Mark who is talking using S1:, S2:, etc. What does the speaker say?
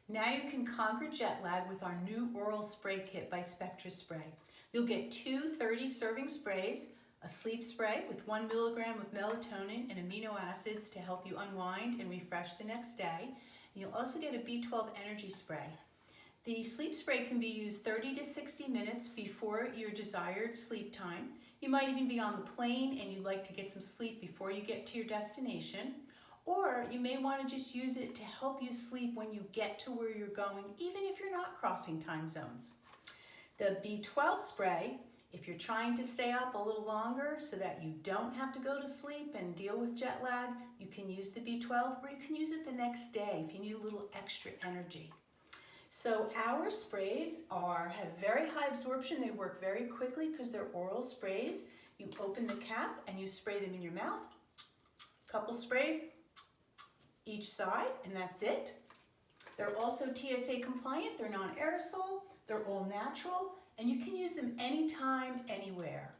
S1: Now you can conquer jet lag with our new oral spray kit by Spectra Spray. You'll get two 30-serving sprays, a sleep spray with 1 milligram of melatonin and amino acids to help you unwind and refresh the next day. And you'll also get a B12 energy spray. The sleep spray can be used 30 to 60 minutes before your desired sleep time. You might even be on the plane and you'd like to get some sleep before you get to your destination. Or you may want to just use it to help you sleep when you get to where you're going, even if you're not crossing time zones. The B12 spray, if you're trying to stay up a little longer so that you don't have to go to sleep and deal with jet lag, you can use the B12, or you can use it the next day if you need a little extra energy. So our sprays have very high absorption. They work very quickly because they're oral sprays. You open the cap and you spray them in your mouth. Couple sprays each side, and that's it. They're also TSA compliant. They're non-aerosol. They're all natural, and you can use them anytime, anywhere.